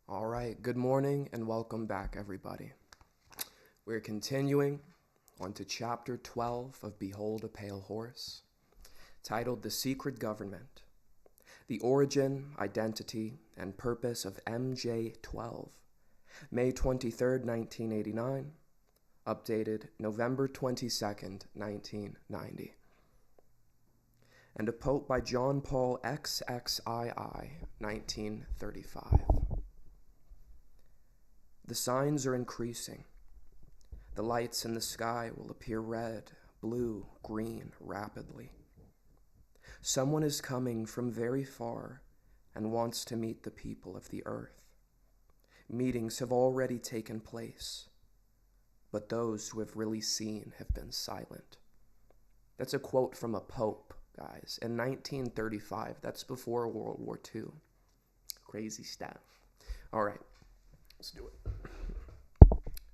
All right, good morning and welcome back, everybody. We're continuing on to chapter 12 of Behold a Pale Horse, titled The Secret Government, the Origin, Identity, and Purpose of MJ-12, May 23rd, 1989, updated November 22nd, 1990. And a Pope by John Paul XXII, 1935. The signs are increasing. The lights in the sky will appear red, blue, green rapidly. Someone is coming from very far and wants to meet the people of the earth. Meetings have already taken place, but those who have really seen have been silent. That's a quote from a pope, guys, in 1935. That's before World War II. Crazy stuff. All right, let's do it.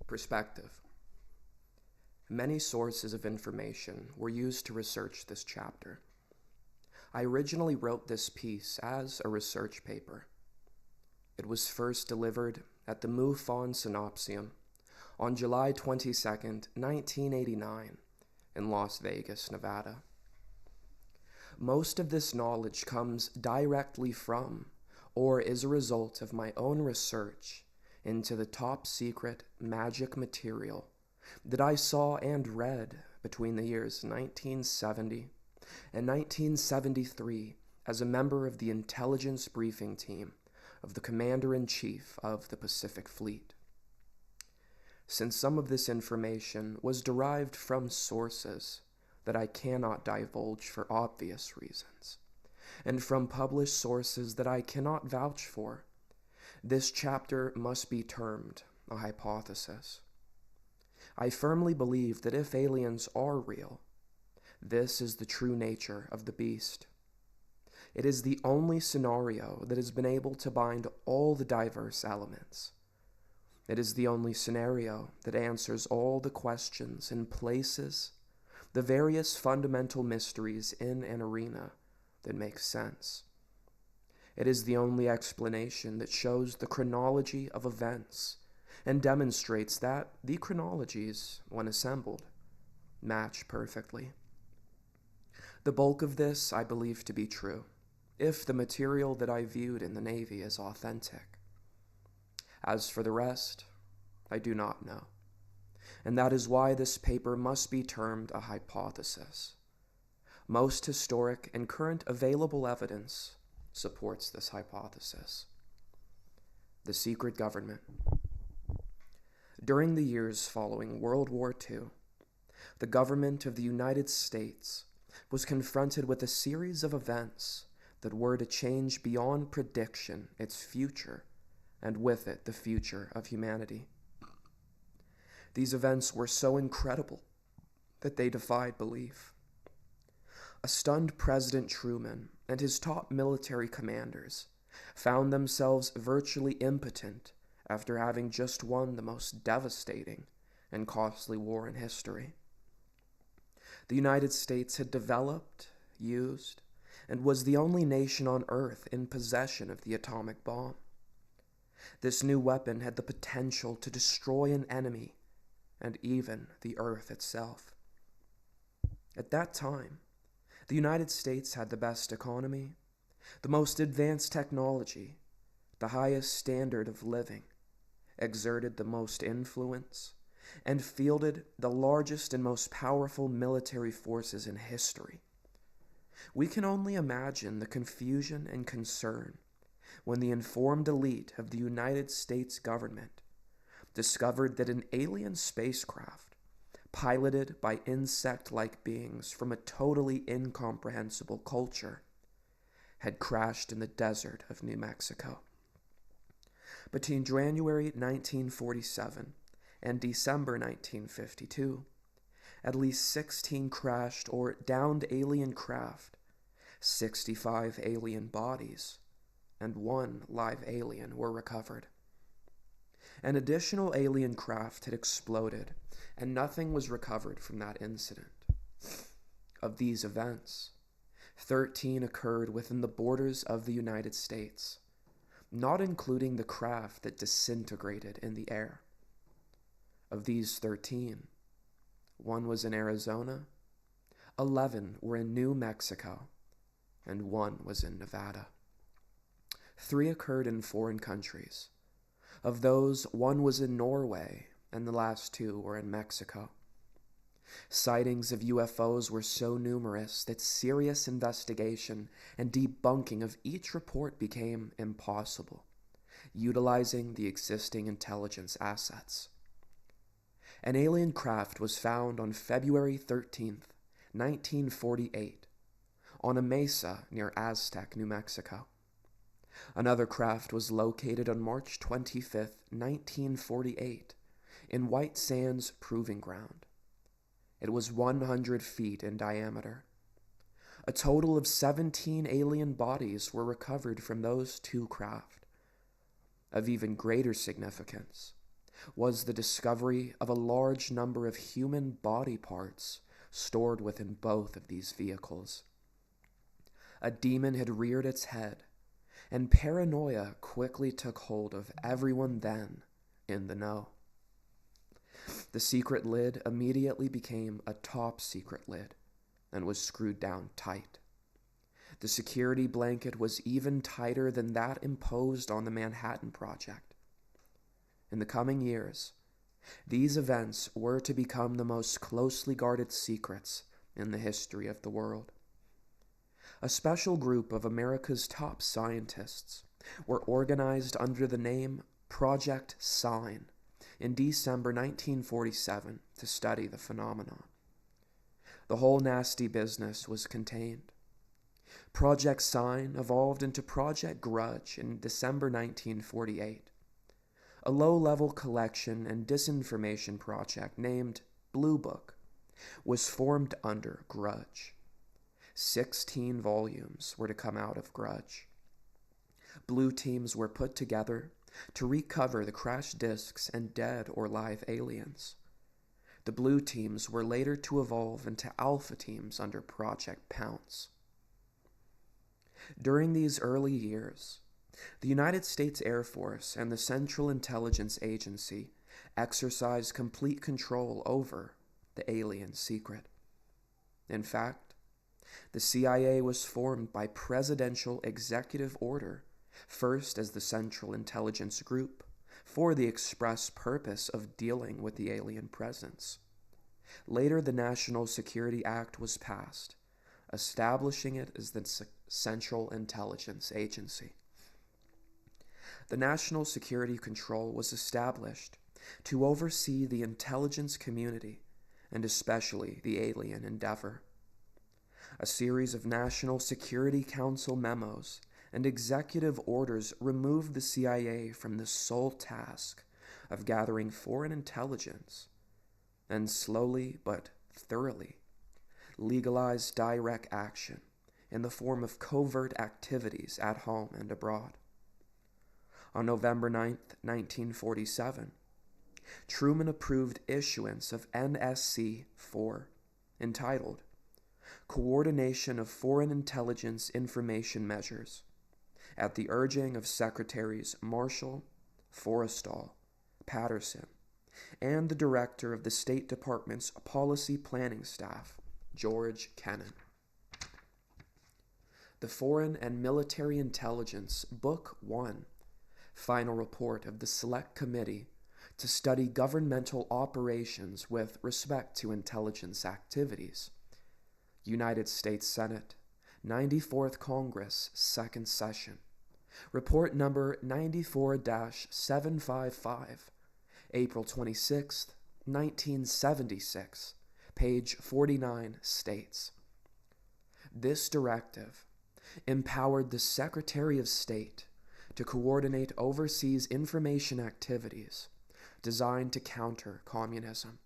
Perspective. Many sources of information were used to research this chapter. I originally wrote this piece as a research paper. It was first delivered at the MUFON Synopsium on July 22nd, 1989, in Las Vegas, Nevada. Most of this knowledge comes directly from or is a result of my own research into the top secret magic material that I saw and read between the years 1970 and 1973 as a member of the intelligence briefing team of the Commander-in-Chief of the Pacific Fleet. Since some of this information was derived from sources that I cannot divulge for obvious reasons, and from published sources that I cannot vouch for, this chapter must be termed a hypothesis. I firmly believe that if aliens are real, this is the true nature of the beast. It is the only scenario that has been able to bind all the diverse elements. It is the only scenario that answers all the questions and places the various fundamental mysteries in an arena that makes sense. It is the only explanation that shows the chronology of events and demonstrates that the chronologies, when assembled, match perfectly. The bulk of this I believe to be true, if the material that I viewed in the Navy is authentic. As for the rest, I do not know, and that is why this paper must be termed a hypothesis. Most historic and current available evidence supports this hypothesis. The secret government. During the years following World War II, the government of the United States was confronted with a series of events that were to change beyond prediction its future, and with it the future of humanity. These events were so incredible that they defied belief. A stunned President Truman and his top military commanders found themselves virtually impotent after having just won the most devastating and costly war in history. The United States had developed, used, and was the only nation on Earth in possession of the atomic bomb. This new weapon had the potential to destroy an enemy and even the Earth itself. At that time, the United States had the best economy, the most advanced technology, the highest standard of living, exerted the most influence, and fielded the largest and most powerful military forces in history. We can only imagine the confusion and concern when the informed elite of the United States government discovered that an alien spacecraft, piloted by insect-like beings from a totally incomprehensible culture, had crashed in the desert of New Mexico. Between January 1947 and December 1952, at least 16 crashed or downed alien craft, 65 alien bodies, and 1 live alien were recovered. An additional alien craft had exploded, and nothing was recovered from that incident. Of these events, 13 occurred within the borders of the United States. not including the craft that disintegrated in the air. Of these 13, 1 was in Arizona, 11 were in New Mexico, and 1 was in Nevada. 3 occurred in foreign countries. Of those, 1 was in Norway, and the last 2 were in Mexico. Sightings of UFOs were so numerous that serious investigation and debunking of each report became impossible, utilizing the existing intelligence assets. An alien craft was found on February 13th, 1948, on a mesa near Aztec, New Mexico. Another craft was located on March 25th, 1948, in White Sands Proving Ground. It was 100 feet in diameter. A total of 17 alien bodies were recovered from those 2 craft. Of even greater significance was the discovery of a large number of human body parts stored within both of these vehicles. A demon had reared its head, and paranoia quickly took hold of everyone then in the know. The secret lid immediately became a top secret lid and was screwed down tight. The security blanket was even tighter than that imposed on the Manhattan Project. In the coming years, these events were to become the most closely guarded secrets in the history of the world. A special group of America's top scientists were organized under the name Project Sign in December 1947 to study the phenomenon. The whole nasty business was contained. Project Sign evolved into Project Grudge in December 1948, a low-level collection and disinformation project named Blue Book was formed under Grudge. 16 volumes were to come out of Grudge. Blue teams were put together to recover the crashed discs and dead or live aliens. The blue teams were later to evolve into alpha teams under Project Pounce. During these early years, the United States Air Force and the Central Intelligence Agency exercised complete control over the alien secret. In fact, the CIA was formed by presidential executive order, first as the Central Intelligence Group, for the express purpose of dealing with the alien presence. Later, the National Security Act was passed, establishing it as the Central Intelligence Agency. The National Security Control was established to oversee the intelligence community, and especially the alien endeavor. A series of National Security Council memos and executive orders removed the CIA from the sole task of gathering foreign intelligence and slowly but thoroughly legalized direct action in the form of covert activities at home and abroad. On November 9, 1947, Truman approved issuance of NSC-4, entitled Coordination of Foreign Intelligence Information Measures, at the urging of Secretaries Marshall, Forrestal, Patterson, and the Director of the State Department's Policy Planning Staff, George Kennan. The Foreign and Military Intelligence, Book 1, final report of the Select Committee to study governmental operations with respect to intelligence activities. United States Senate, 94th Congress, 2nd Session. Report number 94-755, April 26, 1976, page 49 states. This directive empowered the Secretary of State to coordinate overseas information activities designed to counter communism.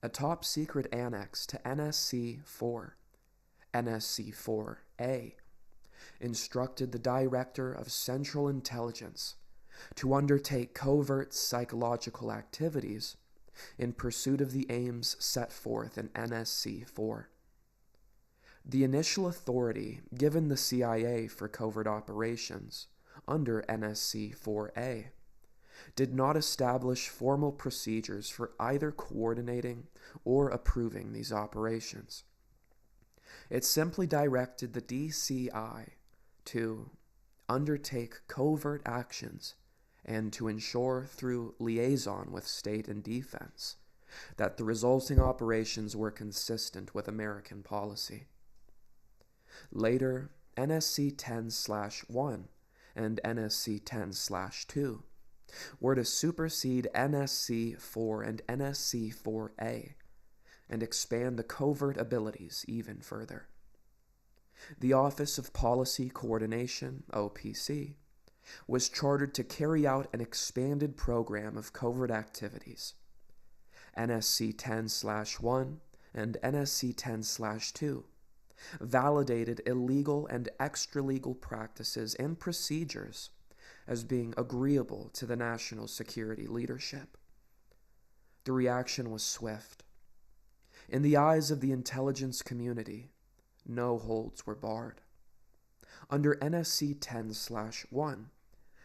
A top-secret annex to NSC-4, NSC-4A, instructed the Director of Central Intelligence to undertake covert psychological activities in pursuit of the aims set forth in NSC-4. The initial authority given the CIA for covert operations under NSC 4A, did not establish formal procedures for either coordinating or approving these operations. It simply directed the DCI to undertake covert actions and to ensure through liaison with state and defense that the resulting operations were consistent with American policy. Later, NSC 10/1 and NSC 10/2 were to supersede NSC 4 and NSC 4A and expand the covert abilities even further. The Office of Policy Coordination, OPC, was chartered to carry out an expanded program of covert activities. NSC 10/1 and NSC 10/2 validated illegal and extra-legal practices and procedures as being agreeable to the national security leadership. The reaction was swift. In the eyes of the intelligence community, no holds were barred. Under NSC 10/1,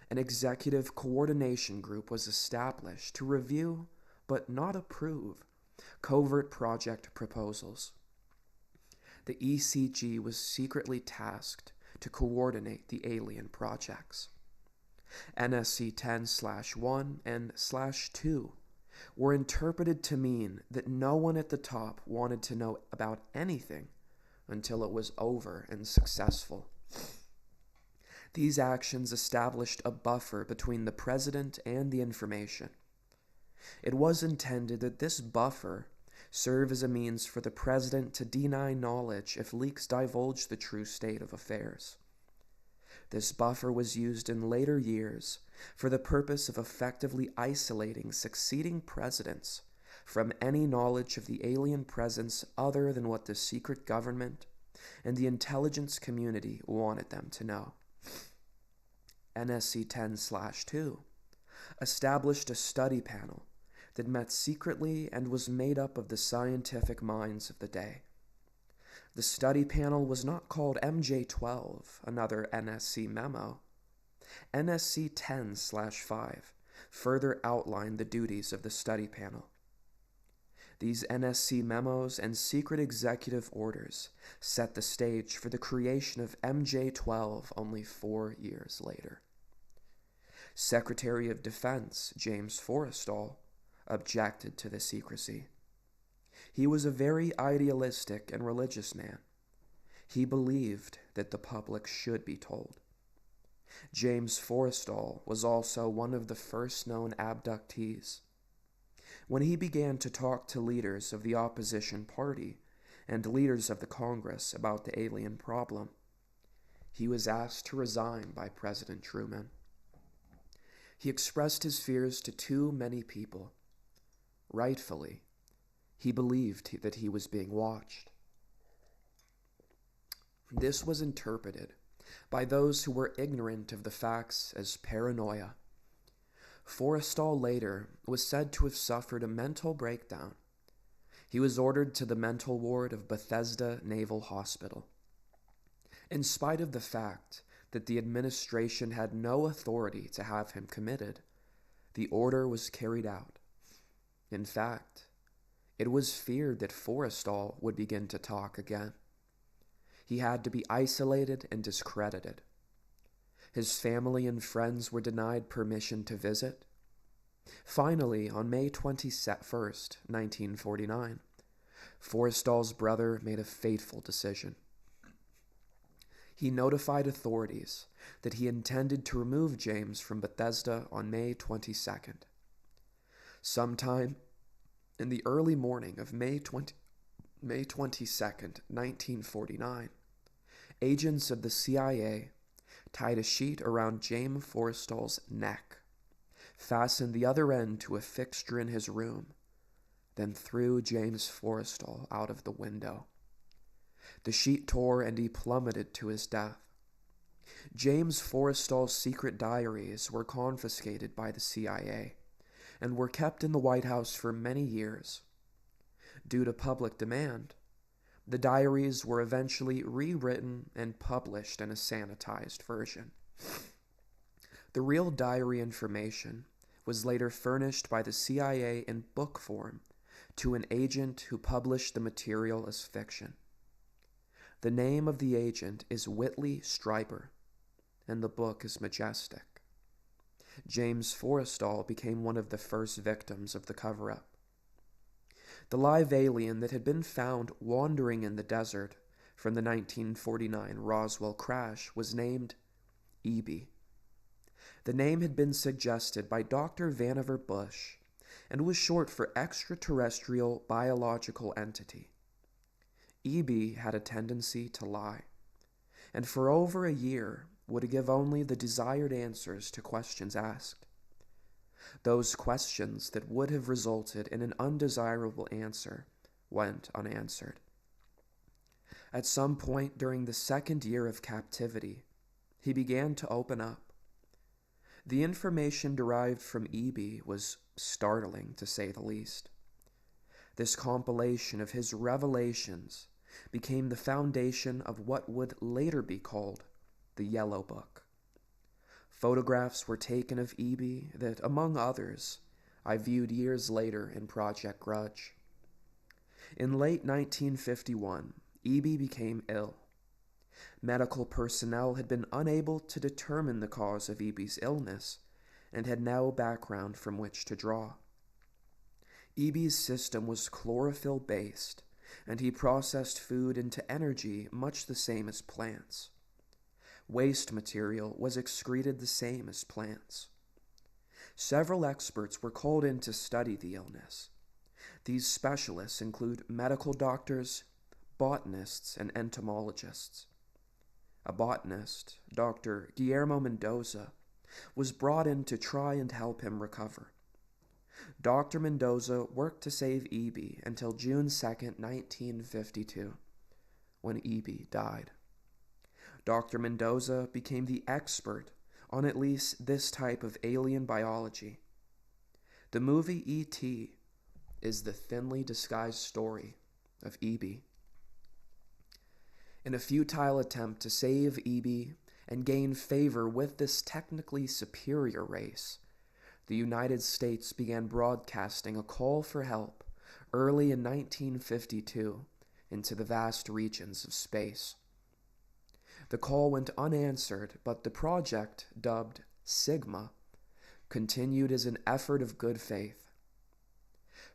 an executive coordination group was established to review, but not approve, covert project proposals. The ECG was secretly tasked to coordinate the alien projects. NSC 10/1 and /2 were interpreted to mean that no one at the top wanted to know about anything until it was over and successful. These actions established a buffer between the president and the information. It was intended that this buffer serve as a means for the president to deny knowledge if leaks divulged the true state of affairs. This buffer was used in later years for the purpose of effectively isolating succeeding presidents from any knowledge of the alien presence other than what the secret government and the intelligence community wanted them to know. NSC 10/2 established a study panel that met secretly and was made up of the scientific minds of the day. The study panel was not called MJ12, another NSC memo. NSC 10/5 further outlined the duties of the study panel. These NSC memos and secret executive orders set the stage for the creation of MJ12 only 4 years later. Secretary of Defense James Forrestal objected to the secrecy. He was a very idealistic and religious man. He believed that the public should be told. James Forrestal was also one of the first known abductees. When he began to talk to leaders of the opposition party and leaders of the Congress about the alien problem, he was asked to resign by President Truman. He expressed his fears to too many people. Rightfully, he believed that he was being watched. This was interpreted by those who were ignorant of the facts as paranoia. Forrestal later was said to have suffered a mental breakdown. He was ordered to the mental ward of Bethesda Naval Hospital. In spite of the fact that the administration had no authority to have him committed, the order was carried out. In fact, it was feared that Forrestal would begin to talk again. He had to be isolated and discredited. His family and friends were denied permission to visit. Finally, on May 21st, 1949, Forrestal's brother made a fateful decision. He notified authorities that he intended to remove James from Bethesda on May 22nd. Sometime in the early morning of May 22nd, 1949, agents of the CIA tied a sheet around James Forrestal's neck, fastened the other end to a fixture in his room, then threw James Forrestal out of the window. The sheet tore and he plummeted to his death. James Forrestal's secret diaries were confiscated by the CIA and were kept in the White House for many years. Due to public demand, the diaries were eventually rewritten and published in a sanitized version. The real diary information was later furnished by the CIA in book form to an agent who published the material as fiction. The name of the agent is Whitley Strieber, and the book is majestic. James Forrestal became one of the first victims of the cover-up. The live alien that had been found wandering in the desert from the 1949 Roswell crash was named EB. The name had been suggested by Dr. Vannevar Bush and was short for Extraterrestrial Biological Entity. EB had a tendency to lie, and for over a year would give only the desired answers to questions asked. Those questions that would have resulted in an undesirable answer went unanswered. At some point during the second year of captivity, he began to open up. The information derived from EB was startling, to say the least. This compilation of his revelations became the foundation of what would later be called the Yellow Book. Photographs were taken of EB that, among others, I viewed years later in Project Grudge. In late 1951, EB became ill. Medical personnel had been unable to determine the cause of EB's illness and had no background from which to draw. EB's system was chlorophyll-based, and he processed food into energy much the same as plants. Waste material was excreted the same as plants. Several experts were called in to study the illness. These specialists include medical doctors, botanists, and entomologists. A botanist, Dr. Guillermo Mendoza, was brought in to try and help him recover. Dr. Mendoza worked to save EB until June 2, 1952, when EB died. Dr. Mendoza became the expert on at least this type of alien biology. The movie E.T. is the thinly disguised story of EB. In a futile attempt to save EB and gain favor with this technically superior race, the United States began broadcasting a call for help early in 1952 into the vast regions of space. The call went unanswered, but the project, dubbed Sigma, continued as an effort of good faith.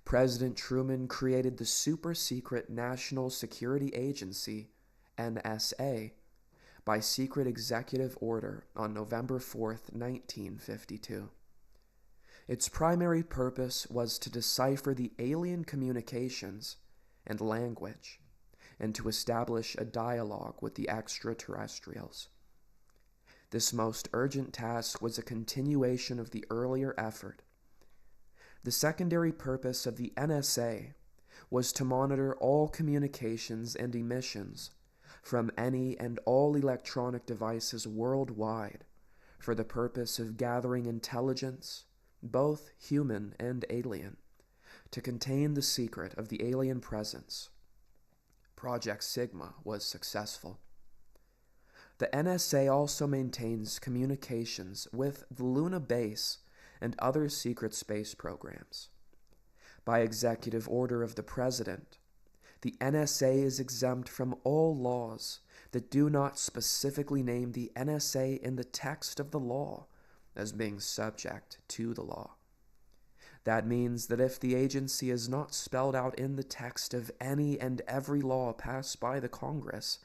President Truman created the super-secret National Security Agency, NSA, by secret executive order on November 4, 1952. Its primary purpose was to decipher the alien communications and language, and to establish a dialogue with the extraterrestrials. This most urgent task was a continuation of the earlier effort. The secondary purpose of the NSA was to monitor all communications and emissions from any and all electronic devices worldwide for the purpose of gathering intelligence, both human and alien, to contain the secret of the alien presence. Project Sigma was successful. The NSA also maintains communications with the Luna base and other secret space programs. By executive order of the President, the NSA is exempt from all laws that do not specifically name the NSA in the text of the law as being subject to the law. That means that if the agency is not spelled out in the text of any and every law passed by the Congress,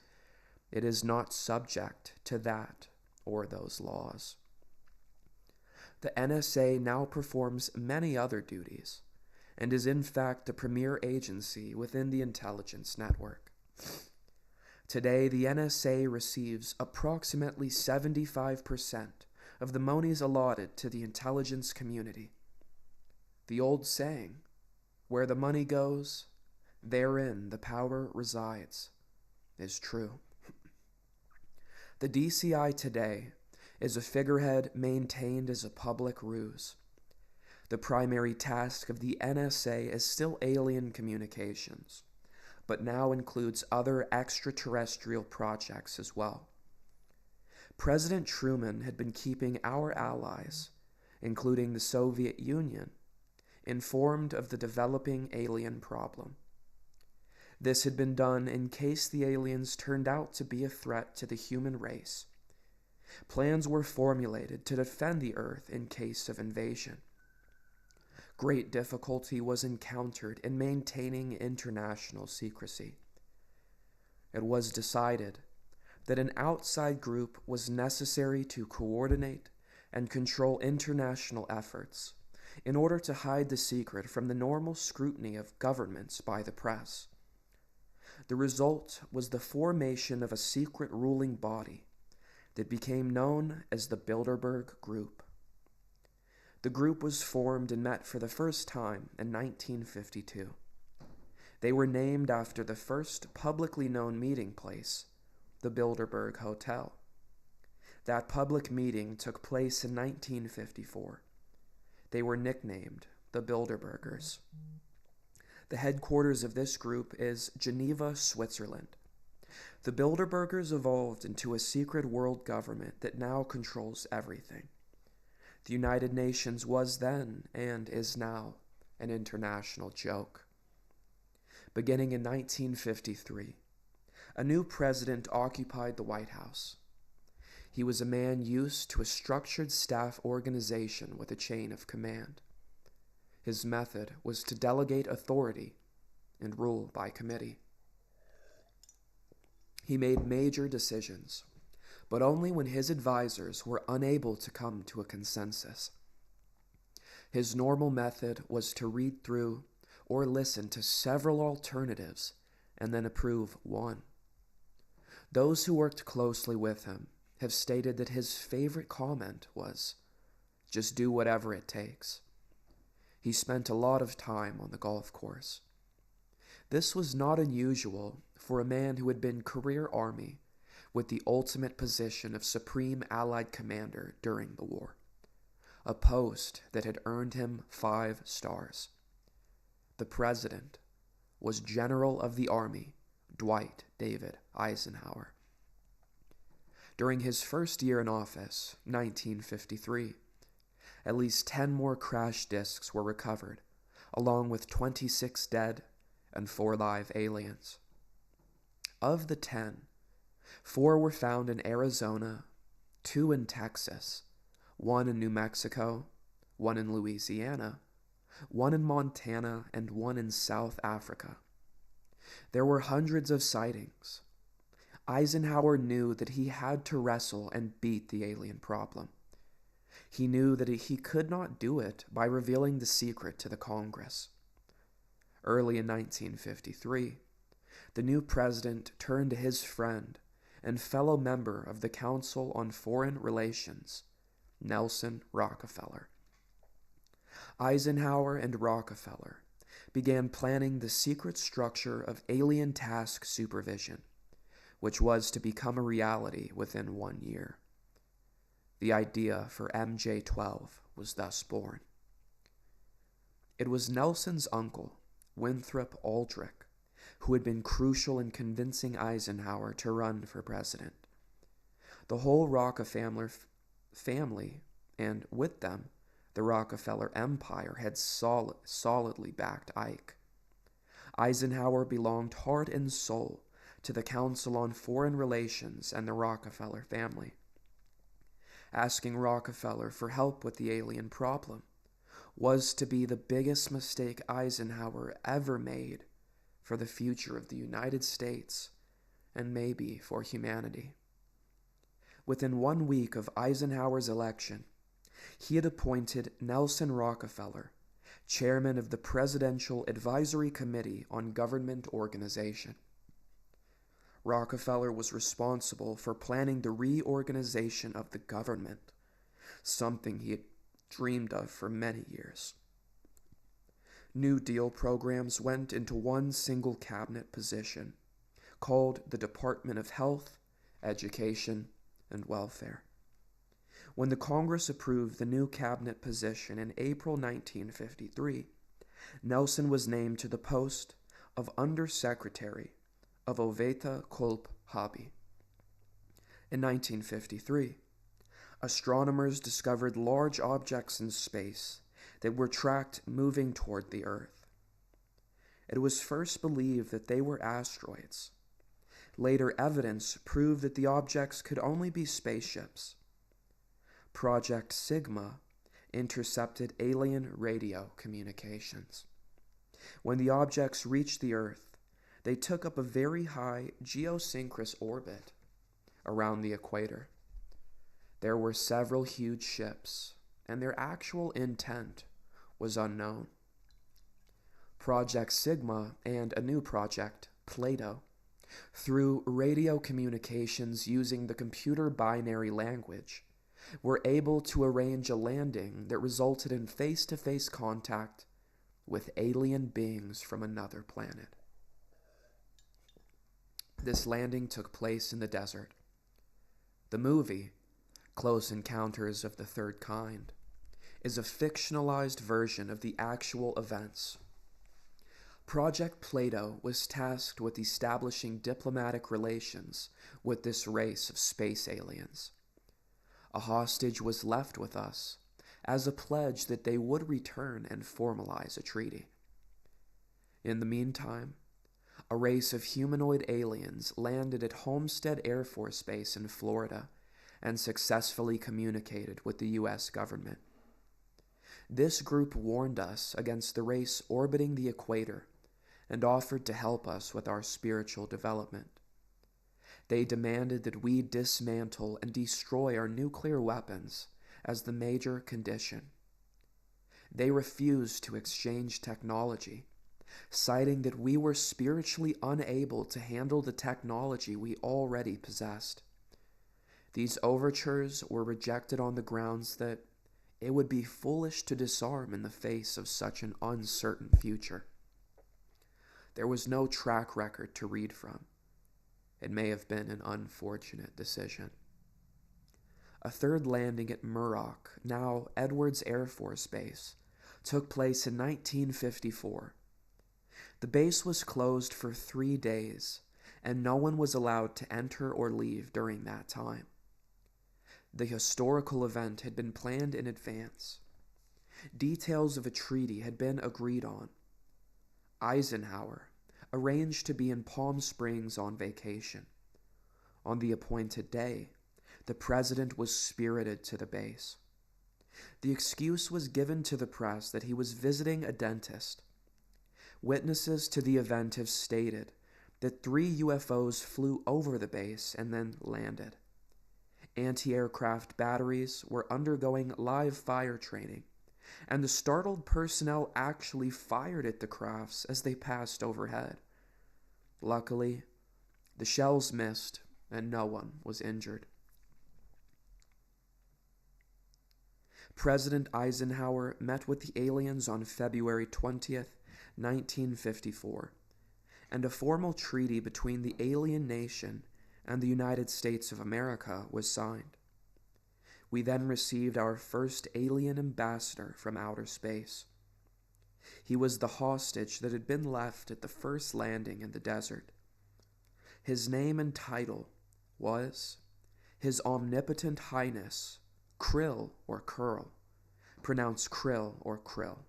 it is not subject to that or those laws. The NSA now performs many other duties, and is in fact the premier agency within the intelligence network. Today, the NSA receives approximately 75% of the monies allotted to the intelligence community. The old saying, "Where the money goes, therein the power resides," is true. The DCI today is a figurehead maintained as a public ruse. The primary task of the NSA is still alien communications, but now includes other extraterrestrial projects as well. President Truman had been keeping our allies, including the Soviet Union, informed of the developing alien problem. This had been done in case the aliens turned out to be a threat to the human race. Plans were formulated to defend the Earth in case of invasion. Great difficulty was encountered in maintaining international secrecy. It was decided that an outside group was necessary to coordinate and control international efforts in order to hide the secret from the normal scrutiny of governments by the press. The result was the formation of a secret ruling body that became known as the Bilderberg Group. The group was formed and met for the first time in 1952. They were named after the first publicly known meeting place, the Bilderberg Hotel. That public meeting took place in 1954. They were nicknamed the Bilderbergers. The headquarters of this group is Geneva, Switzerland. The Bilderbergers evolved into a secret world government that now controls everything. The United Nations was then, and is now, an international joke. Beginning in 1953, a new president occupied the White House. He was a man used to a structured staff organization with a chain of command. His method was to delegate authority and rule by committee. He made major decisions, but only when his advisors were unable to come to a consensus. His normal method was to read through or listen to several alternatives and then approve one. Those who worked closely with him have stated that his favorite comment was, "Just do whatever it takes." He spent a lot of time on the golf course. This was not unusual for a man who had been career Army with the ultimate position of Supreme Allied Commander during the war, a post that had earned him 5 stars. The president was General of the Army Dwight David Eisenhower. During his first year in office, 1953, at least 10 more crash disks were recovered, along with 26 dead and 4 live aliens. Of the 10, 4 were found in Arizona, 2 in Texas, 1 in New Mexico, 1 in Louisiana, 1 in Montana, and 1 in South Africa. There were hundreds of sightings. Eisenhower knew that he had to wrestle and beat the alien problem. He knew that he could not do it by revealing the secret to the Congress. Early in 1953, the new president turned to his friend and fellow member of the Council on Foreign Relations, Nelson Rockefeller. Eisenhower and Rockefeller began planning the secret structure of Alien Task Supervision, which was to become a reality within 1 year. The idea for MJ-12 was thus born. It was Nelson's uncle, Winthrop Aldrich, who had been crucial in convincing Eisenhower to run for president. The whole Rockefeller family, and with them, the Rockefeller Empire, had solidly backed Ike. Eisenhower belonged heart and soul to the Council on Foreign Relations and the Rockefeller family. Asking Rockefeller for help with the alien problem was to be the biggest mistake Eisenhower ever made for the future of the United States and maybe for humanity. Within 1 week of Eisenhower's election, he had appointed Nelson Rockefeller chairman of the Presidential Advisory Committee on Government Organization. Rockefeller was responsible for planning the reorganization of the government, something he had dreamed of for many years. New Deal programs went into one single cabinet position, called the Department of Health, Education, and Welfare. When the Congress approved the new cabinet position in April 1953, Nelson was named to the post of Undersecretary of Oveta Kulp Hobby. In 1953, astronomers discovered large objects in space that were tracked moving toward the Earth. It was first believed that they were asteroids. Later evidence proved that the objects could only be spaceships. Project Sigma intercepted alien radio communications. When the objects reached the Earth, they took up a very high geosynchronous orbit around the equator. There were several huge ships, and their actual intent was unknown. Project Sigma and a new project, Plato, through radio communications using the computer binary language, were able to arrange a landing that resulted in face-to-face contact with alien beings from another planet. This landing took place in the desert. The movie, Close Encounters of the Third Kind, is a fictionalized version of the actual events. Project Plato was tasked with establishing diplomatic relations with this race of space aliens. A hostage was left with us as a pledge that they would return and formalize a treaty. In the meantime, a race of humanoid aliens landed at Homestead Air Force Base in Florida and successfully communicated with the U.S. government. This group warned us against the race orbiting the equator and offered to help us with our spiritual development. They demanded that we dismantle and destroy our nuclear weapons as the major condition. They refused to exchange technology, citing that we were spiritually unable to handle the technology we already possessed. These overtures were rejected on the grounds that it would be foolish to disarm in the face of such an uncertain future. There was no track record to read from. It may have been an unfortunate decision. A third landing at Muroc, now Edwards Air Force Base, took place in 1954. The base was closed for 3 days, and no one was allowed to enter or leave during that time. The historical event had been planned in advance. Details of a treaty had been agreed on. Eisenhower arranged to be in Palm Springs on vacation. On the appointed day, the president was spirited to the base. The excuse was given to the press that he was visiting a dentist. Witnesses to the event have stated that 3 UFOs flew over the base and then landed. Anti-aircraft batteries were undergoing live fire training, and the startled personnel actually fired at the crafts as they passed overhead. Luckily, the shells missed and no one was injured. President Eisenhower met with the aliens on February 20th, 1954, and a formal treaty between the alien nation and the United States of America was signed. We then received our first alien ambassador from outer space. He was the hostage that had been left at the first landing in the desert. His name and title was His Omnipotent Highness Krill or Curl, pronounced Krill or Krill.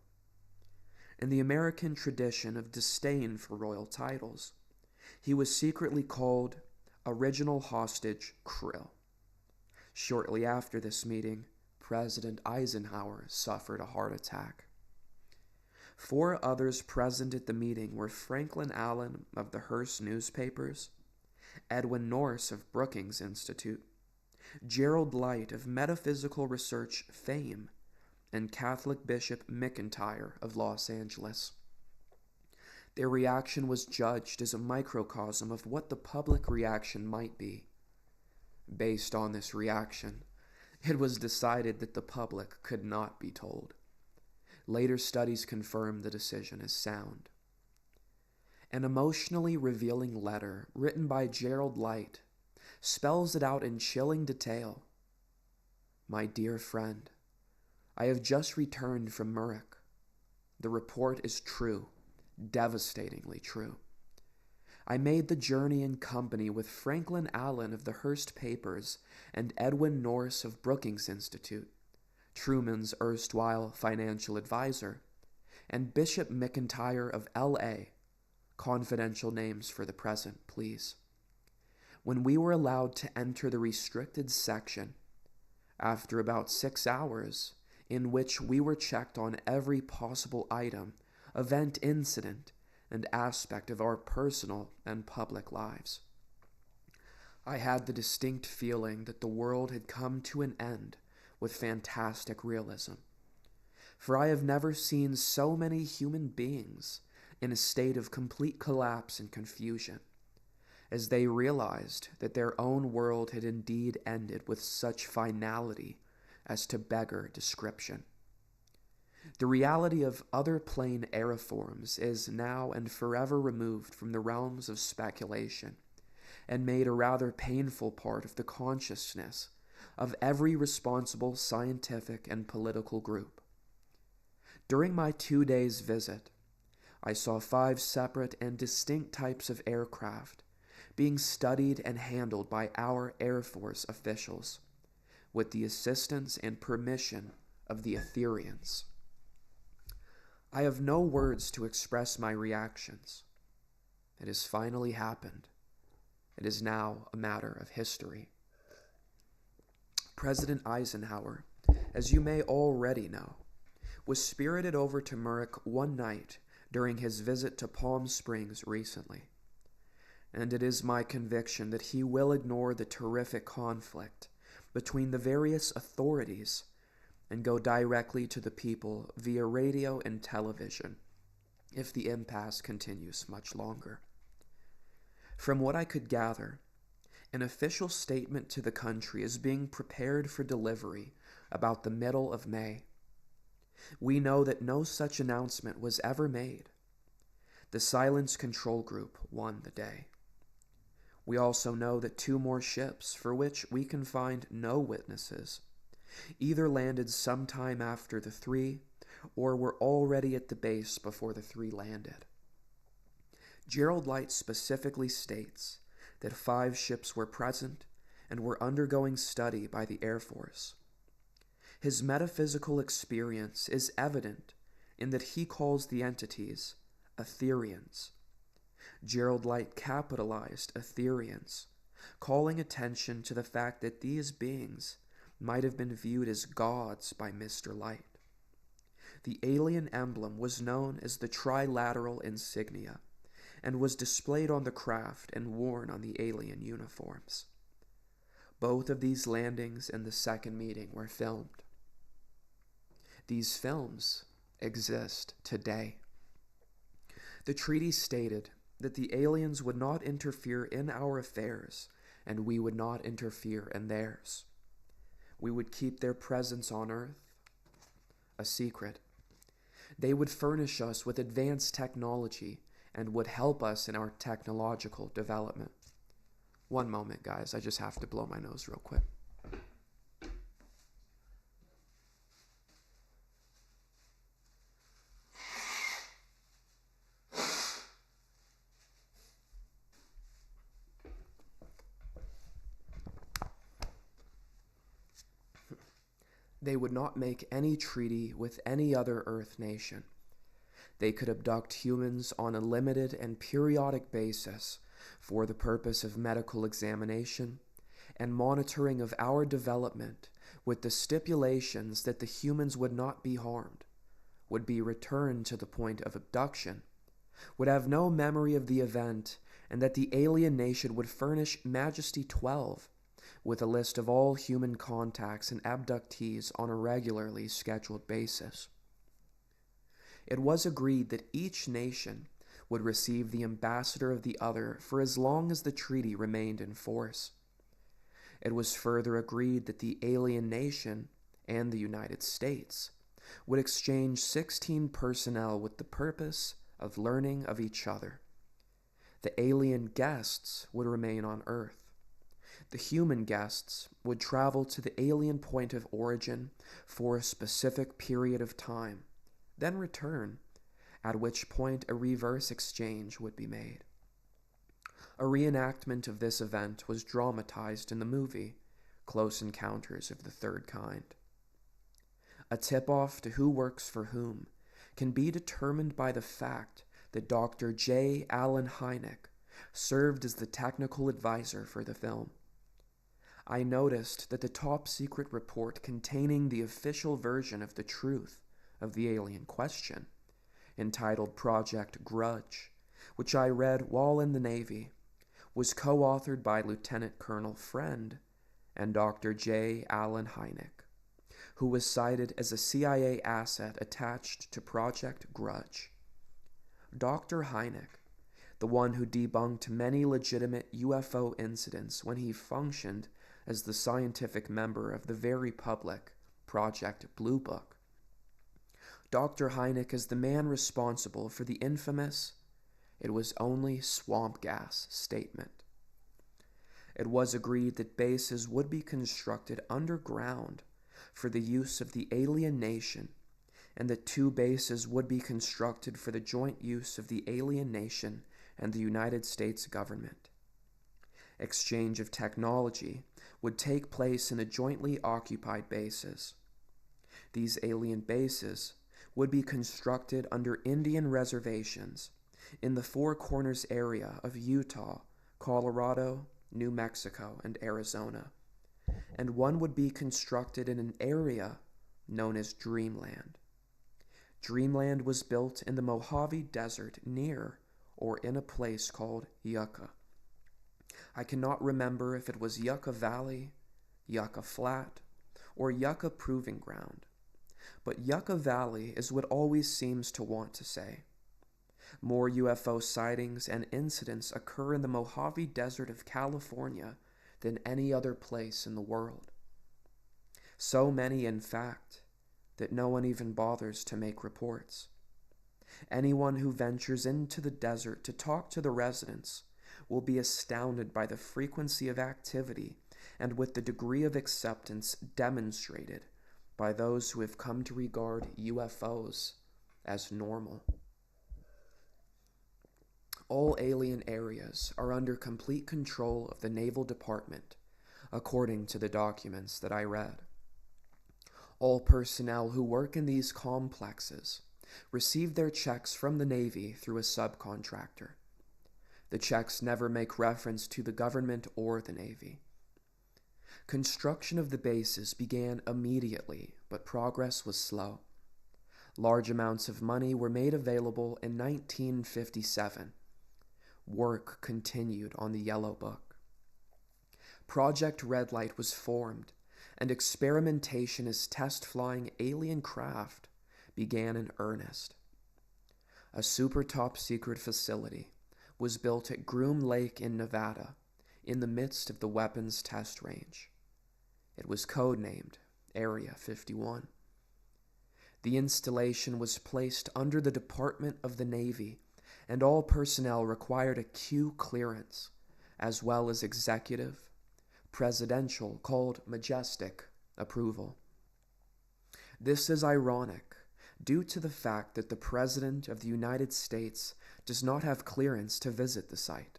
In the American tradition of disdain for royal titles, he was secretly called Original Hostage Krill. Shortly after this meeting, President Eisenhower suffered a heart attack. 4 others present at the meeting were Franklin Allen of the Hearst newspapers, Edwin Norris of Brookings Institute, Gerald Light of Metaphysical Research fame, and Catholic Bishop McIntyre of Los Angeles. Their reaction was judged as a microcosm of what the public reaction might be. Based on this reaction, it was decided that the public could not be told. Later studies confirmed the decision as sound. An emotionally revealing letter written by Gerald Light spells it out in chilling detail. My dear friend, I have just returned from Muroc. The report is true, devastatingly true. I made the journey in company with Franklin Allen of the Hearst Papers and Edwin Norris of Brookings Institute, Truman's erstwhile financial advisor, and Bishop McIntyre of L.A., confidential names for the present, please. When we were allowed to enter the restricted section, after about 6 hours, in which we were checked on every possible item, event, incident, and aspect of our personal and public lives, I had the distinct feeling that the world had come to an end with fantastic realism. For I have never seen so many human beings in a state of complete collapse and confusion, as they realized that their own world had indeed ended with such finality as to beggar description. The reality of other plane aeriforms is now and forever removed from the realms of speculation, and made a rather painful part of the consciousness of every responsible scientific and political group. During my 2 days' visit, I saw 5 separate and distinct types of aircraft being studied and handled by our Air Force officials, with the assistance and permission of the Etherians. I have no words to express my reactions. It has finally happened. It is now a matter of history. President Eisenhower, as you may already know, was spirited over to Murik one night during his visit to Palm Springs recently, and it is my conviction that he will ignore the terrific conflict between the various authorities and go directly to the people via radio and television if the impasse continues much longer. From what I could gather, an official statement to the country is being prepared for delivery about the middle of May. We know that no such announcement was ever made. The Silence Control Group won the day. We also know that 2 more ships, for which we can find no witnesses, either landed sometime after the 3 or were already at the base before the 3 landed. Gerald Light specifically states that 5 ships were present and were undergoing study by the Air Force. His metaphysical experience is evident in that he calls the entities Etherians. Gerald Light capitalized Etherians, calling attention to the fact that these beings might have been viewed as gods by Mr. Light. The alien emblem was known as the trilateral insignia and was displayed on the craft and worn on the alien uniforms. Both of these landings and the second meeting were filmed. These films exist today. The treaty stated that the aliens would not interfere in our affairs and we would not interfere in theirs. We would keep their presence on Earth a secret. They would furnish us with advanced technology and would help us in our technological development. One moment, guys. I just have to blow my nose real quick. They would not make any treaty with any other Earth nation. They could abduct humans on a limited and periodic basis for the purpose of medical examination and monitoring of our development, with the stipulations that the humans would not be harmed, would be returned to the point of abduction, would have no memory of the event, and that the alien nation would furnish Majesty 12 with a list of all human contacts and abductees on a regularly scheduled basis. It was agreed that each nation would receive the ambassador of the other for as long as the treaty remained in force. It was further agreed that the alien nation and the United States would exchange 16 personnel with the purpose of learning of each other. The alien guests would remain on Earth. The human guests would travel to the alien point of origin for a specific period of time, then return, at which point a reverse exchange would be made. A reenactment of this event was dramatized in the movie Close Encounters of the Third Kind. A tip-off to who works for whom can be determined by the fact that Dr. J. Allen Hynek served as the technical advisor for the film. I noticed that the top-secret report containing the official version of the truth of the alien question, entitled Project Grudge, which I read while in the Navy, was co-authored by Lieutenant Colonel Friend and Dr. J. Allen Hynek, who was cited as a CIA asset attached to Project Grudge. Dr. Hynek, the one who debunked many legitimate UFO incidents when he functioned as the scientific member of the very public Project Blue Book. Dr. Hynek is the man responsible for the infamous "it was only swamp gas" statement. It was agreed that bases would be constructed underground for the use of the alien nation, and that 2 bases would be constructed for the joint use of the alien nation and the United States government. Exchange of technology would take place in the jointly occupied bases. These alien bases would be constructed under Indian reservations in the Four Corners area of Utah, Colorado, New Mexico, and Arizona, and one would be constructed in an area known as Dreamland. Dreamland was built in the Mojave Desert near or in a place called Yucca. I cannot remember if it was Yucca Valley, Yucca Flat, or Yucca Proving Ground, but Yucca Valley is what always seems to want to say. More UFO sightings and incidents occur in the Mojave Desert of California than any other place in the world. So many, in fact, that no one even bothers to make reports. Anyone who ventures into the desert to talk to the residents will be astounded by the frequency of activity and with the degree of acceptance demonstrated by those who have come to regard UFOs as normal. All alien areas are under complete control of the Naval Department, according to the documents that I read. All personnel who work in these complexes receive their checks from the Navy through a subcontractor. The checks never make reference to the government or the Navy. Construction of the bases began immediately, but progress was slow. Large amounts of money were made available in 1957. Work continued on the Yellow Book. Project Red Light was formed, and experimentation as test-flying alien craft began in earnest. A super top-secret facility was built at Groom Lake in Nevada, in the midst of the weapons test range. It was codenamed Area 51. The installation was placed under the Department of the Navy, and all personnel required a Q clearance, as well as executive, presidential, called majestic, approval. This is ironic, due to the fact that the President of the United States does not have clearance to visit the site.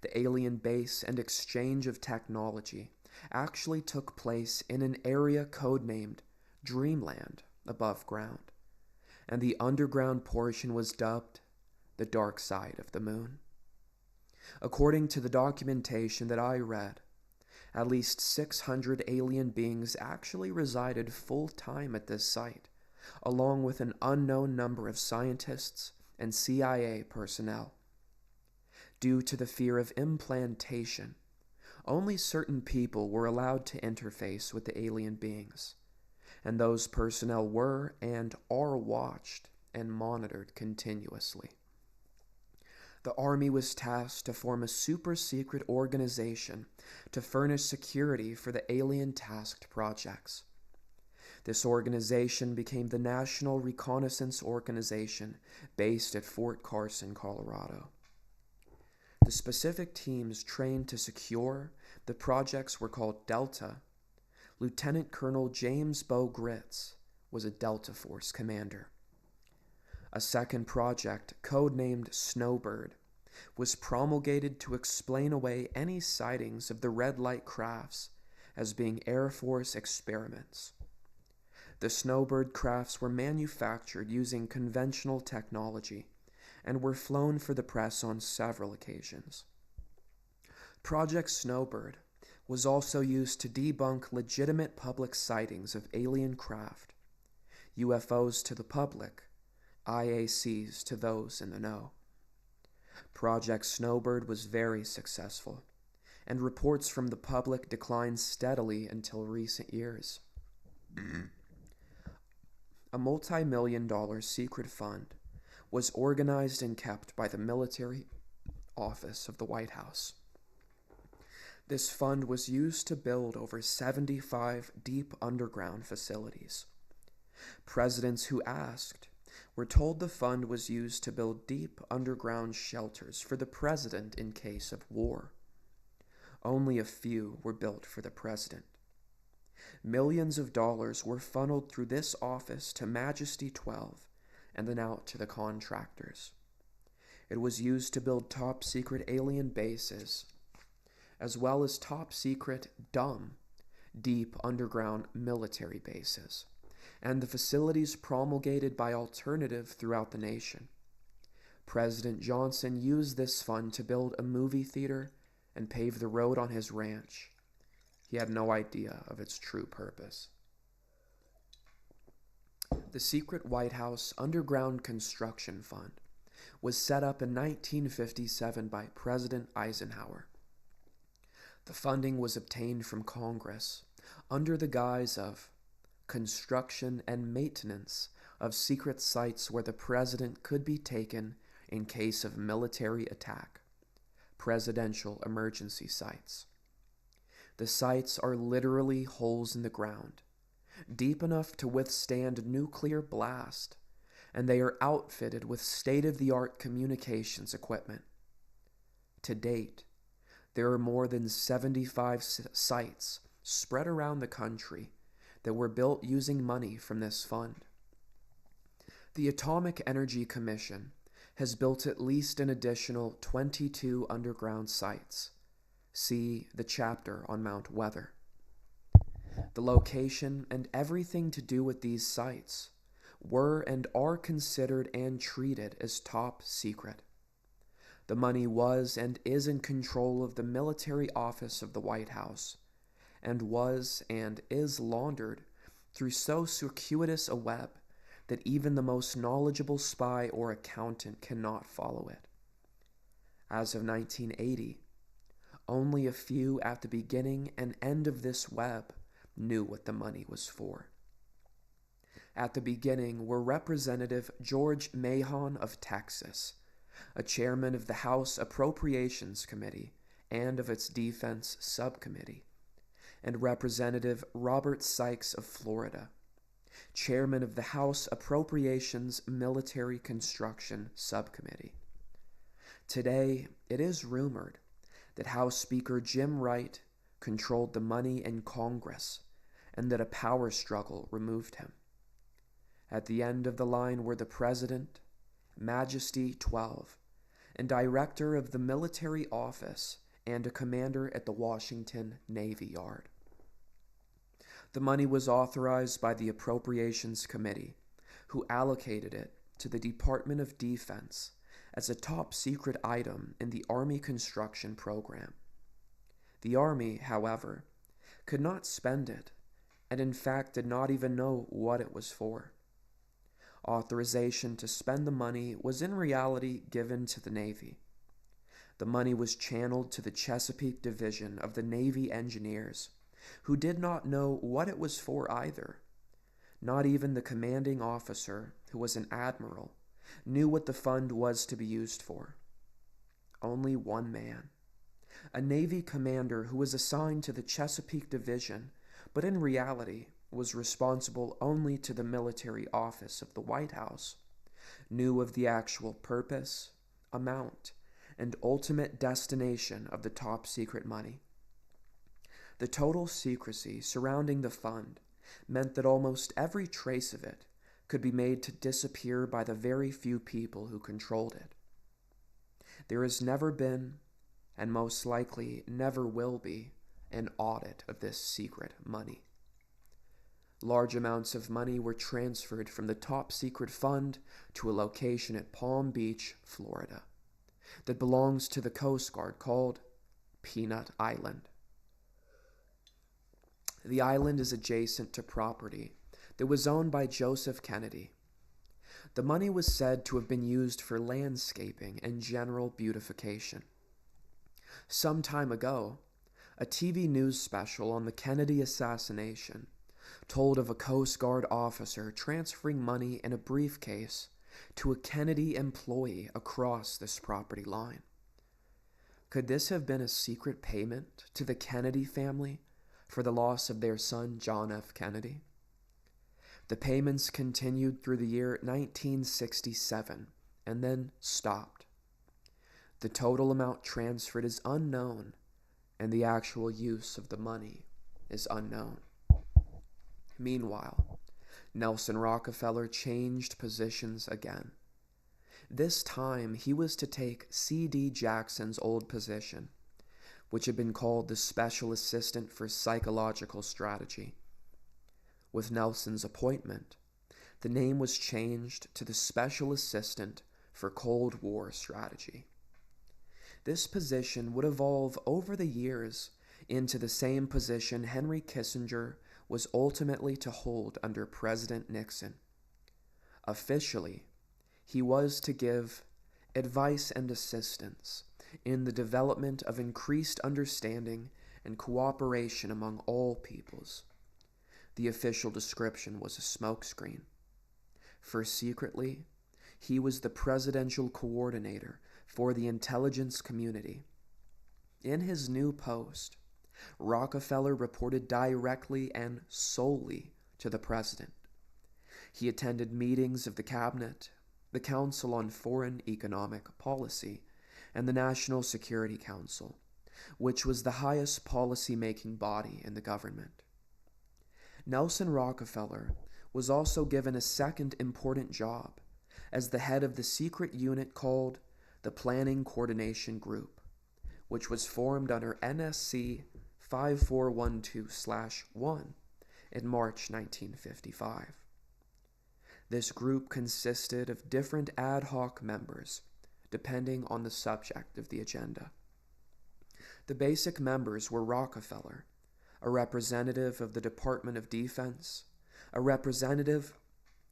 The alien base and exchange of technology actually took place in an area codenamed Dreamland above ground, and the underground portion was dubbed the dark side of the moon. According to the documentation that I read, at least 600 alien beings actually resided full-time at this site, along with an unknown number of scientists and CIA personnel. Due to the fear of implantation, only certain people were allowed to interface with the alien beings, and those personnel were and are watched and monitored continuously. The Army was tasked to form a super-secret organization to furnish security for the alien-tasked projects. This organization became the National Reconnaissance Organization, based at Fort Carson, Colorado. The specific teams trained to secure the projects were called Delta. Lieutenant Colonel James Bo Gritz was a Delta Force commander. A second project, codenamed Snowbird, was promulgated to explain away any sightings of the red light crafts as being Air Force experiments. The Snowbird crafts were manufactured using conventional technology and were flown for the press on several occasions. Project Snowbird was also used to debunk legitimate public sightings of alien craft, UFOs to the public, IACs to those in the know. Project Snowbird was very successful, and reports from the public declined steadily until recent years. A multi-million-dollar secret fund was organized and kept by the military office of the White House. This fund was used to build over 75 deep underground facilities. Presidents who asked were told the fund was used to build deep underground shelters for the president in case of war. Only a few were built for the president. Millions of dollars were funneled through this office to Majesty 12 and then out to the contractors. It was used to build top-secret alien bases, as well as top-secret, deep underground military bases, and the facilities promulgated by Alternative throughout the nation. President Johnson used this fund to build a movie theater and pave the road on his ranch. He had no idea of its true purpose. The secret White House Underground Construction Fund was set up in 1957 by President Eisenhower. The funding was obtained from Congress under the guise of construction and maintenance of secret sites where the president could be taken in case of military attack, presidential emergency sites. The sites are literally holes in the ground, deep enough to withstand nuclear blast, and they are outfitted with state-of-the-art communications equipment. To date, there are more than 75 sites spread around the country that were built using money from this fund. The Atomic Energy Commission has built at least an additional 22 underground sites. See the chapter on Mount Weather. The location and everything to do with these sites were and are considered and treated as top secret. The money was and is in control of the military office of the White House, and was and is laundered through so circuitous a web that even the most knowledgeable spy or accountant cannot follow it. As of 1980, only a few at the beginning and end of this web knew what the money was for. At the beginning were Representative George Mahon of Texas, a chairman of the House Appropriations Committee and of its Defense Subcommittee, and Representative Robert Sykes of Florida, chairman of the House Appropriations Military Construction Subcommittee. Today, it is rumored that House Speaker Jim Wright controlled the money in Congress and that a power struggle removed him. At the end of the line were the President, Majesty 12, and Director of the Military Office and a commander at the Washington Navy Yard. The money was authorized by the Appropriations Committee, who allocated it to the Department of Defense as a top-secret item in the Army construction program. The Army, however, could not spend it, and in fact did not even know what it was for. Authorization to spend the money was in reality given to the Navy. The money was channeled to the Chesapeake Division of the Navy Engineers, who did not know what it was for either. Not even the commanding officer, who was an admiral, knew what the fund was to be used for. Only one man, a Navy commander who was assigned to the Chesapeake Division, but in reality was responsible only to the military office of the White House, knew of the actual purpose, amount, and ultimate destination of the top-secret money. The total secrecy surrounding the fund meant that almost every trace of it could be made to disappear by the very few people who controlled it. There has never been, and most likely never will be, an audit of this secret money. Large amounts of money were transferred from the top secret fund to a location at Palm Beach, Florida, that belongs to the Coast Guard called Peanut Island. The island is adjacent to property that was owned by Joseph Kennedy. The money was said to have been used for landscaping and general beautification. Some time ago, a TV news special on the Kennedy assassination told of a Coast Guard officer transferring money in a briefcase to a Kennedy employee across this property line. Could this have been a secret payment to the Kennedy family for the loss of their son, John F. Kennedy? The payments continued through the year 1967 and then stopped. The total amount transferred is unknown, and the actual use of the money is unknown. Meanwhile, Nelson Rockefeller changed positions again. This time, he was to take C.D. Jackson's old position, which had been called the Special Assistant for Psychological Strategy. With Nelson's appointment, the name was changed to the Special Assistant for Cold War Strategy. This position would evolve over the years into the same position Henry Kissinger was ultimately to hold under President Nixon. Officially, he was to give advice and assistance in the development of increased understanding and cooperation among all peoples. The official description was a smokescreen. For secretly, he was the presidential coordinator for the intelligence community. In his new post, Rockefeller reported directly and solely to the president. He attended meetings of the cabinet, the Council on Foreign Economic Policy, and the National Security Council, which was the highest policy-making body in the government. Nelson Rockefeller was also given a second important job as the head of the secret unit called the Planning Coordination Group, which was formed under NSC 5412/1 in March 1955. This group consisted of different ad hoc members, depending on the subject of the agenda. The basic members were Rockefeller, a representative of the Department of Defense, a representative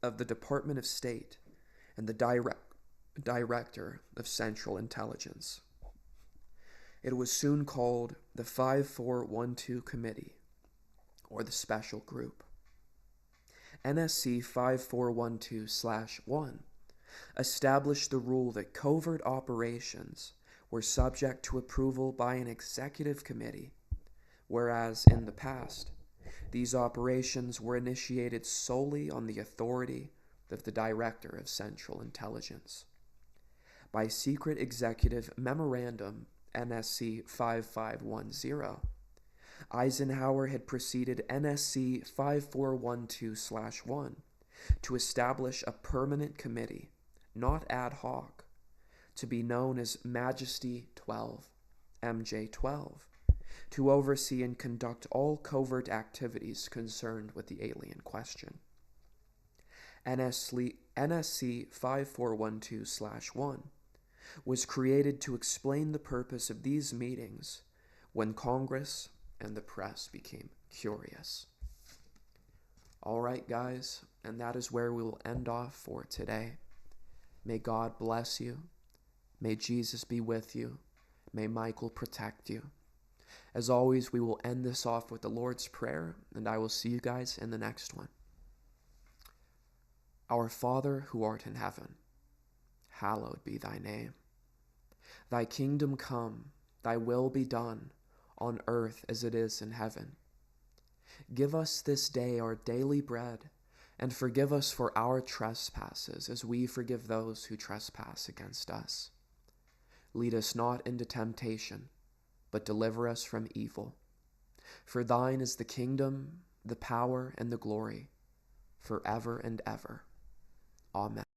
of the Department of State, and the Director of Central Intelligence. It was soon called the 5412 Committee, or the Special Group. NSC 5412/1 established the rule that covert operations were subject to approval by an executive committee, whereas in the past, these operations were initiated solely on the authority of the Director of Central Intelligence. By Secret Executive Memorandum NSC 5510, Eisenhower had preceded NSC 5412/1 to establish a permanent committee, not ad hoc, to be known as Majesty 12, MJ12, to oversee and conduct all covert activities concerned with the alien question. NSC 5412/1 was created to explain the purpose of these meetings when Congress and the press became curious. All right, guys, and that is where we will end off for today. May God bless you. May Jesus be with you. May Michael protect you. As always, we will end this off with the Lord's Prayer, and I will see you guys in the next one. Our Father, who art in heaven, hallowed be thy name. Thy kingdom come, thy will be done, on earth as it is in heaven. Give us this day our daily bread, and forgive us for our trespasses, as we forgive those who trespass against us. Lead us not into temptation, but deliver us from evil. For thine is the kingdom, the power, and the glory, forever and ever. Amen.